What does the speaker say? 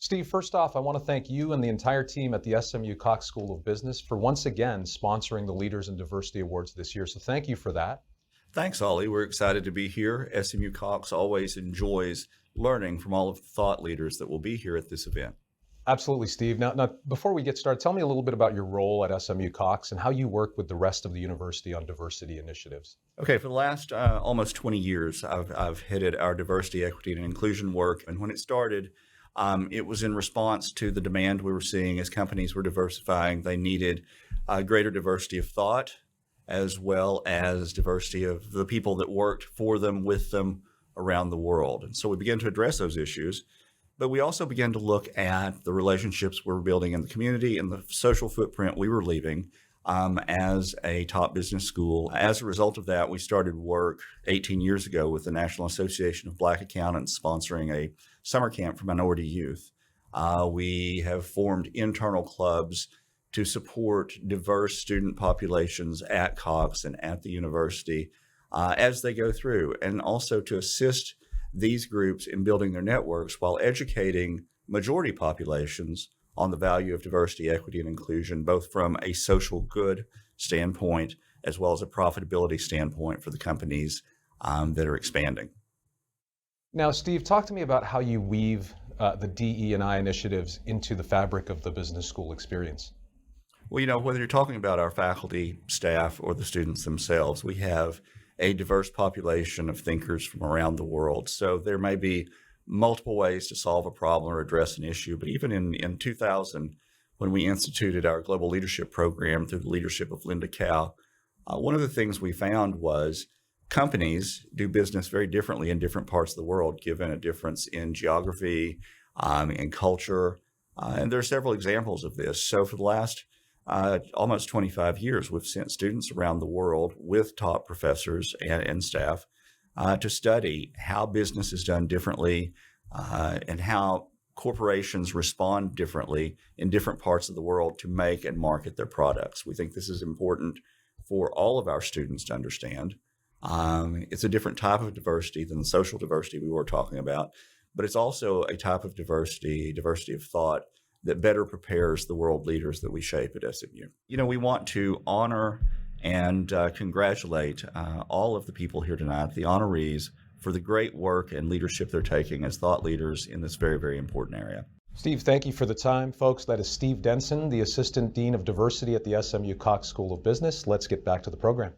Steve, first off, I want to thank you and the entire team at the SMU Cox School of Business for once again sponsoring the Leaders in Diversity Awards this year. So thank you for that. Thanks, Ollie. We're excited to be here. SMU Cox always enjoys learning from all of the thought leaders that will be here at this event. Absolutely, Steve. Now, before we get started, tell me a little bit about your role at SMU Cox and how you work with the rest of the university on diversity initiatives. Okay, for the last almost 20 years, I've headed our diversity, equity, and inclusion work. And when it started, it was in response to the demand we were seeing as companies were diversifying. They needed greater diversity of thought, as well as diversity of the people that worked for them, with them around the world. And so we began to address those issues. But we also began to look at the relationships we were building in the community and the social footprint we were leaving as a top business school. As a result of that, we started work 18 years ago with the National Association of Black Accountants sponsoring a summer camp for minority youth. We have formed internal clubs to support diverse student populations at Cox and at the university as they go through, and also to assist these groups in building their networks while educating majority populations on the value of diversity, equity, and inclusion, both from a social good standpoint as well as a profitability standpoint for the companies that are expanding. Now, Steve, talk to me about how you weave the DE&I initiatives into the fabric of the business school experience. Well, whether you're talking about our faculty, staff, or the students themselves, we have a diverse population of thinkers from around the world. So there may be multiple ways to solve a problem or address an issue. But even in 2000, when we instituted our global leadership program through the leadership of Linda Cow, one of the things we found was companies do business very differently in different parts of the world, given a difference in geography and culture. And there are several examples of this. So for the last almost 25 years, we've sent students around the world with top professors and staff to study how business is done differently and how corporations respond differently in different parts of the world to make and market their products. We think this is important for all of our students to understand. It's a different type of diversity than the social diversity we were talking about, but it's also a type of diversity of thought that better prepares the world leaders that we shape at SMU. We want to honor and congratulate all of the people here tonight, the honorees, for the great work and leadership they're taking as thought leaders in this very, very important area. Steve, thank you for the time. Folks, that is Steve Denson, the Assistant Dean of Diversity at the SMU Cox School of Business. Let's get back to the program.